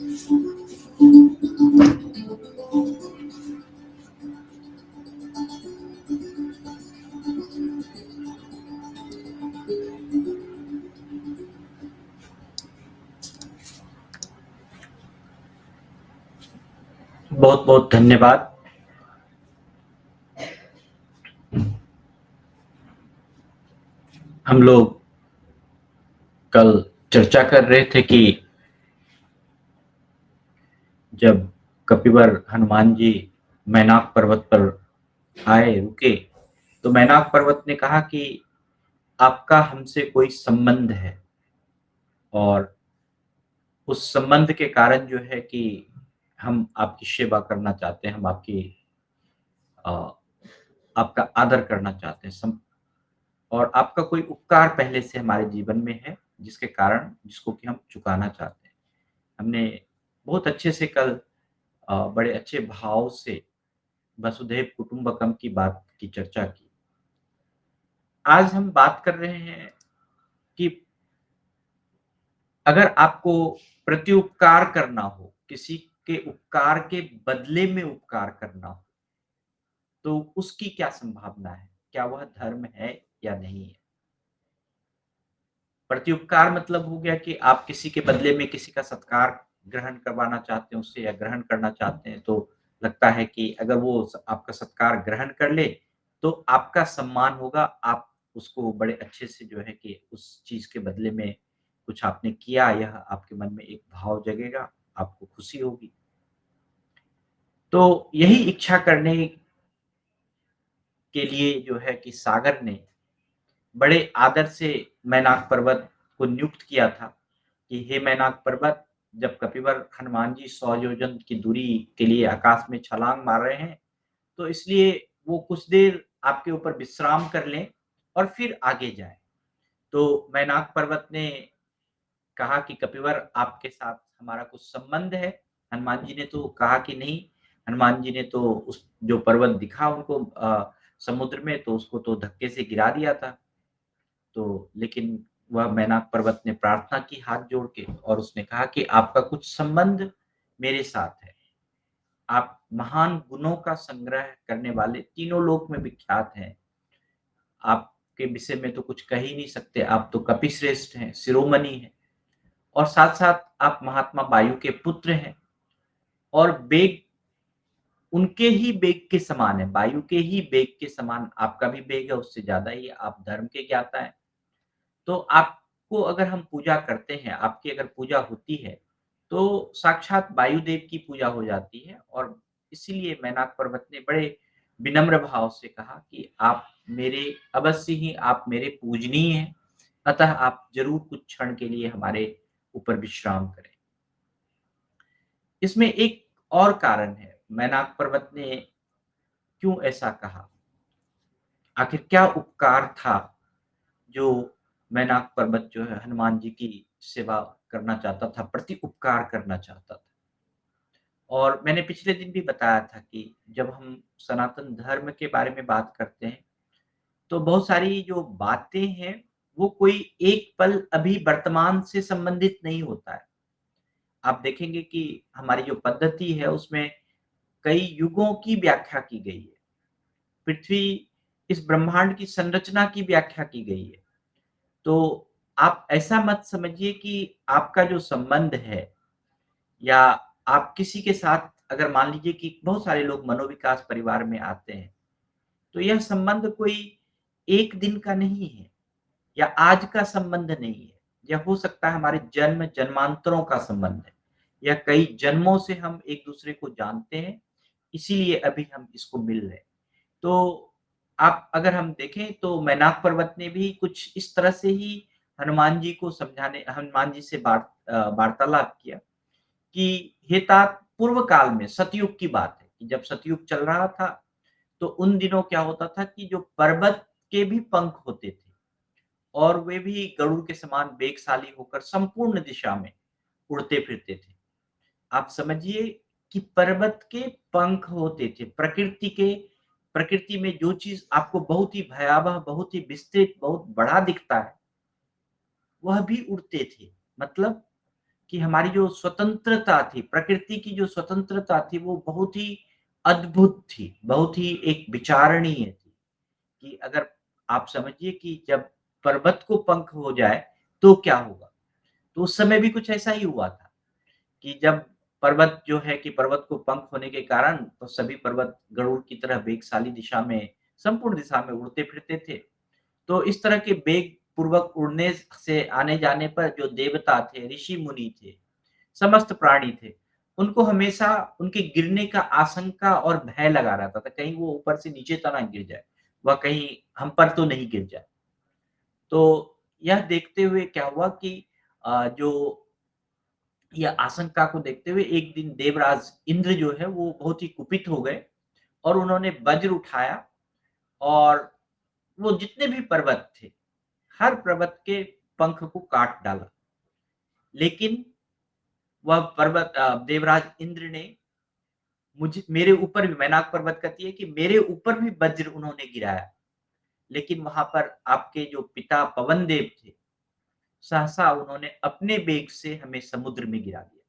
बहुत बहुत धन्यवाद। हम लोग कल चर्चा कर रहे थे कि जब कपिवर हनुमान जी मैनाक पर्वत पर आए, रुके, तो मैनाक पर्वत ने कहा कि आपका हमसे कोई संबंध है और उस संबंध के कारण जो है कि हम आपकी सेवा करना चाहते हैं, हम अ, आपका आदर करना चाहते हैं और आपका कोई उपकार पहले से हमारे जीवन में है, जिसके कारण जिसको कि हम चुकाना चाहते हैं। हमने बहुत अच्छे से कल बड़े अच्छे भाव से वसुधैव कुटुंबकम की बात की चर्चा की। आज हम बात कर रहे हैं कि अगर आपको प्रत्युपकार करना हो, किसी के उपकार के बदले में उपकार करना हो, तो उसकी क्या संभावना है? क्या वह धर्म है या नहीं है? प्रत्युपकार मतलब हो गया कि आप किसी के बदले में किसी का सत्कार ग्रहण करवाना चाहते हैं उससे या ग्रहण करना चाहते हैं, तो लगता है कि अगर वो आपका सत्कार ग्रहण कर ले, तो आपका सम्मान होगा, आप उसको बड़े अच्छे से जो है कि उस चीज़ के बदले में कुछ आपने किया, यह आपके मन में एक भाव जगेगा, आपको खुशी होगी। तो यही इच्छा करने के लिए जो है कि सागर ने बड़े आदर से मैनाक पर्वत को नियुक्त किया था कि हे मैनाक पर्वत, जब कपिवर हनुमान जी 100 योजन की दूरी के लिए आकाश में छलांग मार रहे हैं, तो इसलिए वो कुछ देर आपके ऊपर विश्राम कर लें और फिर आगे जाएँ। तो मैनाक पर्वत ने कहा कि कपिवर, आपके साथ हमारा कुछ संबंध है। हनुमान जी ने तो कहा कि नहीं, हनुमान जी ने तो उस जो पर्वत दिखा उनको समुद्र में, तो उसको तो धक्के से गिरा दिया था। तो लेकिन वह मैनाक पर्वत ने प्रार्थना की हाथ जोड़ के और उसने कहा कि आपका कुछ संबंध मेरे साथ है। आप महान गुणों का संग्रह करने वाले, तीनों लोक में विख्यात हैं। आपके विषय में तो कुछ कह ही नहीं सकते, आप तो कपिश्रेष्ठ हैं, शिरोमणि हैं और साथ-साथ आप महात्मा वायु के पुत्र हैं और वेग उनके ही वेग के समान है, वायु के ही वेग के समान आपका भी वेग है, उससे ज़्यादा ही आप धर्म के ज्ञाता हैं। तो आपको अगर हम पूजा करते हैं, आपकी अगर पूजा होती है, तो साक्षात वायुदेव की पूजा हो जाती है और इसीलिए मैनाक पर्वत ने बड़े विनम्र भाव से कहा कि आप मेरे अवश्य ही आप मेरे पूजनीय हैं, अतः आप ज़रूर कुछ क्षण के लिए हमारे ऊपर विश्राम करें। इसमें एक और कारण है, मैनाक पर्वत ने क्यों ऐसा कहा? आखिर क्या उपकार था जो मैनाक पर्वत जो है हनुमान जी की सेवा करना चाहता था, प्रति उपकार करना चाहता था। और मैंने पिछले दिन भी बताया था कि जब हम सनातन धर्म के बारे में बात करते हैं, तो बहुत सारी जो बातें हैं, वो कोई एक पल अभी वर्तमान से संबंधित नहीं होता है। आप देखेंगे कि हमारी जो पद्धति है, उसमें कई युगों की व्याख्या की गई है। पृथ्वी, इस ब्रह्मांड की संरचना की व्याख्या की गई है। तो आप ऐसा मत समझिए कि आपका जो संबंध है या आप किसी के साथ, अगर मान लीजिए कि बहुत सारे लोग मनोविकास परिवार में आते हैं, तो यह संबंध कोई एक दिन का नहीं है या आज का संबंध नहीं है। यह हो सकता है हमारे जन्म जन्मांतरों का संबंध है या कई जन्मों से हम एक दूसरे को जानते हैं, इसीलिए अभी हम इसको मिल रहे हैं। तो आप अगर हम देखें तो मैनाक पर्वत ने भी कुछ इस तरह से ही हनुमान जी से वार्तालाप किया कि हे तात, पूर्व काल में सतयुग की बात है कि जब सतयुग चल रहा था, तो उन दिनों क्या होता था कि जो पर्वत के भी पंख होते थे और वे भी गरुड़ के समान वेगशाली होकर संपूर्ण दिशा में उड़ते फिरते थे। आप समझिए कि पर्वत के पंख होते थे। प्रकृति में जो चीज़ आपको बहुत ही भयावह, बहुत ही विस्तृत, बहुत बड़ा दिखता है, वह भी उड़ते थे। मतलब कि हमारी जो स्वतंत्रता थी, प्रकृति की जो स्वतंत्रता थी, वो बहुत ही अद्भुत थी, बहुत ही एक विचारणीय थी, कि अगर आप समझिए कि जब पर्वत को पंख हो जाए, तो क्या होगा? तो उस समय भी कुछ ऐसा ही हुआ था, कि जब पर्वत जो है कि पर्वत को पंख होने के कारण तो सभी पर्वत गरुड़ की तरह वेगशाली दिशा में, संपूर्ण दिशा में उड़ते-फिरते थे। तो इस तरह के वेग पूर्वक उड़ने से आने-जाने पर जो देवता थे, ऋषि-मुनि थे, समस्त प्राणी थे, उनको हमेशा उनके गिरने का आशंका और भय लगा रहता था, कहीं वो ऊपर से नीचे तो ना गिर जाए, वह कहीं हम पर तो नहीं गिर जाए। तो यह देखते हुए क्या हुआ कि जो यह आशंका को देखते हुए एक दिन देवराज इंद्र जो है वो बहुत ही कुपित हो गए और उन्होंने वज्र उठाया और वो जितने भी पर्वत थे, हर पर्वत के पंख को काट डाला। लेकिन वह पर्वत देवराज इंद्र ने मुझे मेरे ऊपर भी मैनाक पर्वत कहती है कि मेरे ऊपर भी वज्र उन्होंने गिराया। लेकिन वहाँ पर आपके जो पिता पवन देव थे, सहसा उन्होंने अपने वेग से हमें समुद्र में गिरा दिया।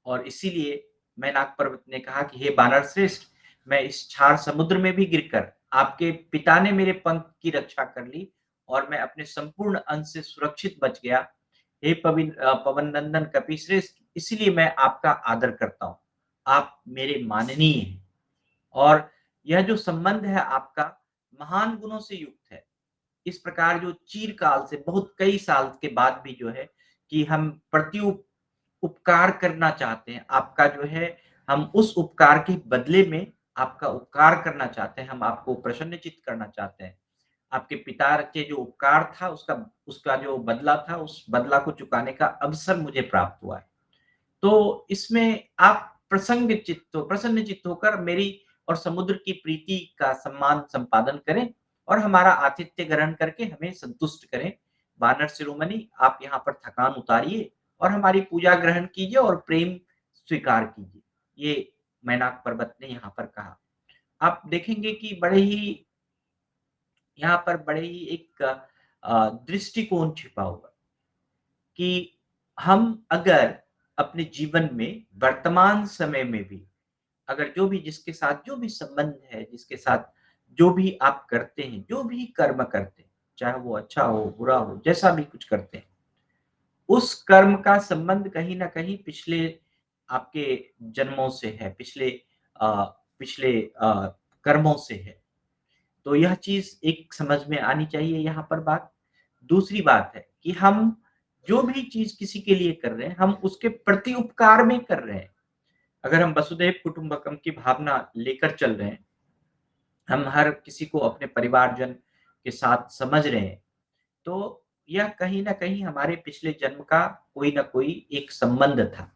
और इसीलिए मैनाक पर्वत ने कहा कि हे वानर श्रेष्ठ, मैं इस छार समुद्र में भी गिरकर आपके पिता ने मेरे पंख की रक्षा कर ली और मैं अपने संपूर्ण अंश से सुरक्षित बच गया। हे पवन नंदन कपिश्रेष्ठ, इसीलिए मैं आपका आदर करता हूँ। आप मेरे माननीय हैं और यह जो संबंध है आपका महान गुणों से युक्त है। इस प्रकार जो चिरकाल से बहुत कई साल के बाद भी जो है कि हम उपकार करना चाहते हैं। आपका जो है हम उस उपकार के बदले में आपका उपकार करना चाहते हैं, हम आपको प्रसन्नचित्त करना चाहते हैं। आपके पिता के जो उपकार था उसका उसका जो बदला था, उस बदला को चुकाने का अवसर मुझे प्राप्त हुआ है। तो इसमें आप प्रसन्नचित्त होकर मेरी और समुद्र की प्रीति का सम्मान संपादन करें और हमारा आतिथ्य ग्रहण करके हमें संतुष्ट करें। वानर शिरोमणि, आप यहाँ पर थकान उतारिए और हमारी पूजा ग्रहण कीजिए और प्रेम स्वीकार कीजिए। ये मैनाक पर्वत ने यहाँ पर कहा। आप देखेंगे कि बड़े ही यहाँ पर बड़े ही एक दृष्टिकोण छिपा हुआ है कि हम अगर अपने जीवन में वर्तमान समय में भी अगर जो भी जिसके साथ जो भी संबंध है, जिसके साथ जो भी आप करते हैं, जो भी कर्म करते हैं, चाहे वो अच्छा हो, बुरा हो, जैसा भी कुछ करते हैं, उस कर्म का संबंध कहीं न कहीं पिछले आपके जन्मों से है, पिछले कर्मों से है। तो यह चीज़ एक समझ में आनी चाहिए यहाँ पर बात। दूसरी बात है कि हम जो भी चीज़ किसी के लिए कर रहे हैं, हम उसके प्रति उपकार में कर रहे हैं। अगर हम वसुधैव कुटुंबकम की भावना लेकर चल रहे हैं, हम हर किसी को अपने परिवारजन के साथ समझ रहे हैं, तो यह कहीं न कहीं हमारे पिछले जन्म का कोई न कोई एक संबंध था।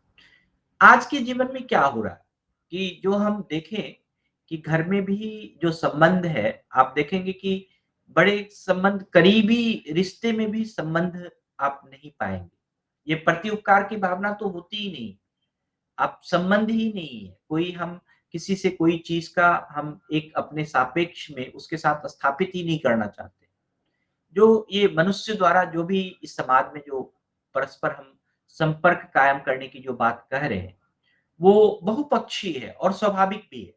आज के जीवन में क्या हो रहा है कि जो हम देखें कि घर में भी जो संबंध है, आप देखेंगे कि बड़े संबंध करीबी रिश्ते में भी संबंध आप नहीं पाएँगे। ये प्रत्युपकार की भावना तो होती ही नहीं। आप संबंध ही नहीं है। कोई हम किसी से कोई चीज़ का हम एक अपने सापेक्ष में उसके साथ स्थापित ही नहीं करना चाहते। जो ये मनुष्य द्वारा जो भी इस समाज में जो परस्पर हम संपर्क कायम करने की जो बात कह रहे हैं, वो बहुपक्षीय है और स्वाभाविक भी है।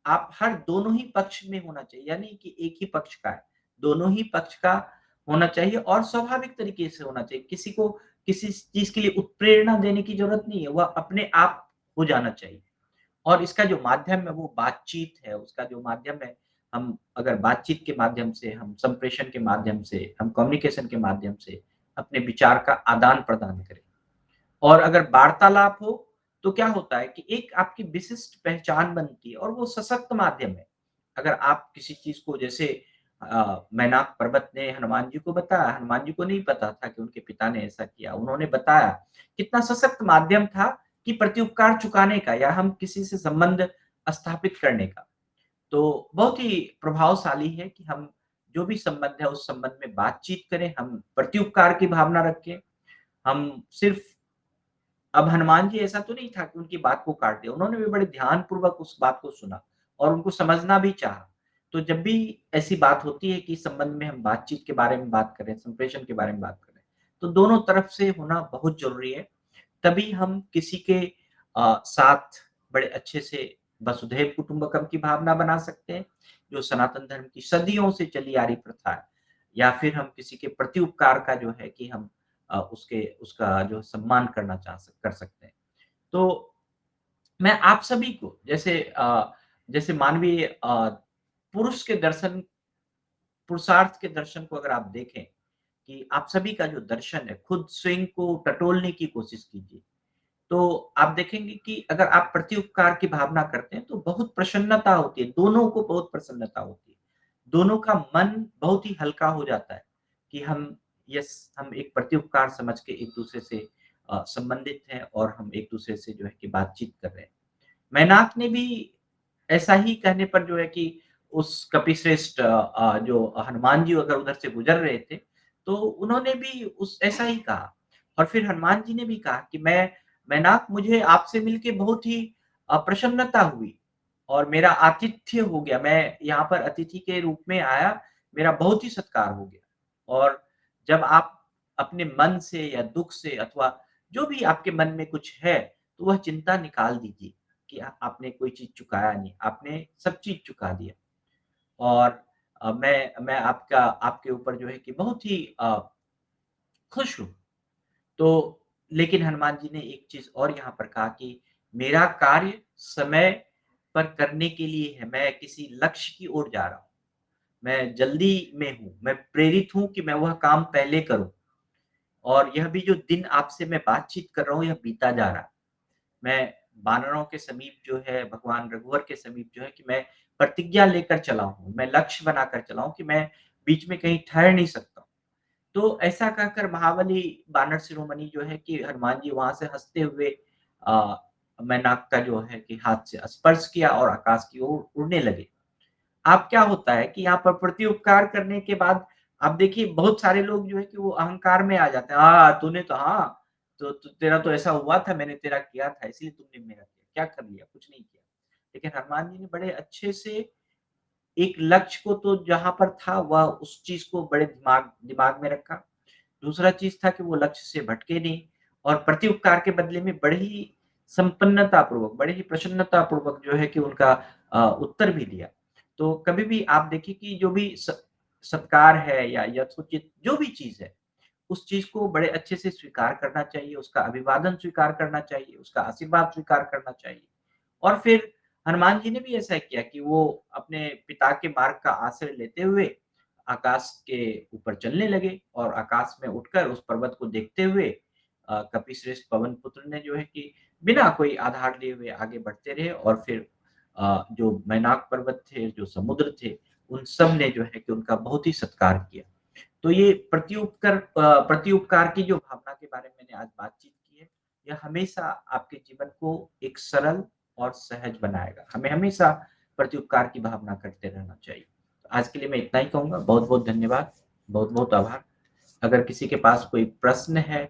आप हर दोनों ही पक्ष में होना चाहिए, यानी कि एक ही पक्ष का है, दोनों ही पक्ष का होना चाहिए और स्वाभाविक तरीके से होना चाहिए। किसी को किसी चीज़ के लिए उत्प्रेरणा देने की ज़रूरत नहीं है, वह अपने आप हो जाना चाहिए। और इसका जो माध्यम है वो बातचीत है, उसका जो माध्यम है हम अगर बातचीत के माध्यम से, हम संप्रेषण के माध्यम से, हम कम्युनिकेशन के माध्यम से अपने विचार का आदान-प्रदान करें। और अगर वार्तालाप हो, तो क्या होता है कि एक आपकी विशिष्ट पहचान बनती है और वो सशक्त माध्यम है। अगर आप किसी चीज़ को जैसे मैनाक पर्वत ने हनुमान जी को बताया, हनुमान जी को नहीं पता था कि उनके पिता ने ऐसा किया, उन्होंने बताया। कितना सशक्त माध्यम था कि प्रत्युपकार चुकाने का या हम किसी से संबंध स्थापित करने का। तो बहुत ही प्रभावशाली है कि हम जो भी संबंध है, उस संबंध में बातचीत करें, हम प्रत्युपकार की भावना रखें। हम सिर्फ़ अब हनुमान जी ऐसा तो नहीं था कि उनकी बात को काट दिया, उन्होंने भी बड़े ध्यानपूर्वक उस बात को सुना और उनको समझना भी चाहा। तो जब भी ऐसी बात होती है कि इस संबंध में हम बातचीत के बारे में बात करें, संप्रेषण के बारे में बात करें, तो दोनों तरफ से होना बहुत ज़रूरी है। तभी हम किसी के साथ बड़े अच्छे से वसुधैव कुटुंबकम की भावना बना सकते हैं, जो सनातन धर्म की सदियों से चली आ रही प्रथा है। या फिर हम किसी के प्रति उपकार का जो है कि हम उसके उसका जो सम्मान करना कर सकते हैं। तो मैं आप सभी को जैसे मानवीय पुरुष के दर्शन पुरुषार्थ के दर्शन को अगर आप देखें, कि आप सभी का जो दर्शन है, खुद स्वयं को टटोलने की कोशिश कीजिए। तो आप देखेंगे कि अगर आप प्रत्युपकार की भावना करते हैं, तो बहुत प्रसन्नता होती है, दोनों को बहुत प्रसन्नता होती है। दोनों का मन बहुत ही हल्का हो जाता है कि हम एक प्रत्युपकार समझ के एक-दूसरे से संबंधित हैं और हम एक-दूसरे से जो है कि बातचीत कर रहे हैं। मैनाक ने भी ऐसा ही कहने पर जो है कि उस कपिश्रेष्ठ जो हनुमान जी अगर उधर से गुज़र रहे थे, तो उन्होंने भी उस ऐसा ही कहा और फिर हनुमान जी ने भी कहा कि मैनाक मुझे आपसे मिलके बहुत ही प्रसन्नता हुई और मेरा आतिथ्य हो गया। मैं यहाँ पर अतिथि के रूप में आया, मेरा बहुत ही सत्कार हो गया और जब आप अपने मन से या दुःख से अथवा जो भी आपके मन में कुछ है, तो वह चिंता निकाल दीजिए। कि आपने कोई चीज़ चुकाया नहीं, आपने सब चीज़ चुका दिया। और मैं आपके ऊपर जो है कि बहुत ही खुश हूँ। तो लेकिन हनुमान जी ने एक चीज़ और यहाँ पर कहा कि मेरा कार्य समय पर करने के लिए है, मैं किसी लक्ष्य की ओर जा रहा हूँ। मैं जल्दी में हूँ, मैं प्रेरित हूँ कि मैं वह काम पहले करूँ और यह भी जो दिन आपसे मैं बातचीत कर रहा हूँ, यह बीता जा रहा है। मैं वानरों के समीप जो है भगवान रघुवर के समीप जो है कि मैं प्रतिज्ञा लेकर चला हूँ, मैं लक्ष्य बनाकर चला हूँ कि मैं बीच में कहीं ठहर नहीं सकता हूँ। तो ऐसा कहकर महाबली वानर शिरोमणि जो है कि हनुमान जी वहाँ से हँसते हुए अ, मैनाक का जो है कि हाथ से स्पर्श किया और आकाश की ओर उड़ने लगे। अब क्या होता है कि यहाँ पर प्रत्युपकार करने के बाद आप देखिए बहुत सारे लोग जो है कि वो अहंकार में आ जाते हैं। तूने तो तो तेरा तो ऐसा हुआ था, मैंने तेरा किया था, इसलिए तुमने मेरा किया। क्या कर लिया? कुछ नहीं किया। लेकिन हनुमान जी ने बड़े अच्छे से एक लक्ष्य को तो जहाँ पर था वह उस चीज़ को बड़े दिमाग दिमाग में रखा। दूसरा चीज़ था कि वो लक्ष्य से भटके नहीं और प्रत्युपकार के बदले में बड़े ही संपन्नतापूर्वक, बड़े ही प्रसन्नतापूर्वक जो है कि उनका उत्तर भी दिया। तो कभी भी आप देखिए कि जो भी सत्कार है या यथोचित जो भी चीज़ है, उस चीज़ को बड़े अच्छे से स्वीकार करना चाहिए, उसका अभिवादन स्वीकार करना चाहिए, उसका आशीर्वाद स्वीकार करना चाहिए। और फिर हनुमान जी ने भी ऐसा किया कि वो अपने पिता के मार्ग का आश्रय लेते हुए आकाश के ऊपर चलने लगे और आकाश में उठकर उस पर्वत को देखते हुए कपिश्रेष्ठ पवन पुत्र ने जो है कि बिना कोई आधार लिए हुए आगे बढ़ते रहे और फिर जो मैनाक पर्वत थे, जो समुद्र थे, उन सब ने जो है कि उनका बहुत ही सत्कार किया। तो ये प्रत्युपकार की जो भावना के बारे में मैंने आज बातचीत की है, यह हमेशा आपके जीवन को एक सरल और सहज बनाएगा। हमें हमेशा प्रत्युपकार की भावना करते रहना चाहिए। तो आज के लिए मैं इतना ही कहूँगा। बहुत-बहुत धन्यवाद, बहुत-बहुत आभार। अगर किसी के पास कोई प्रश्न है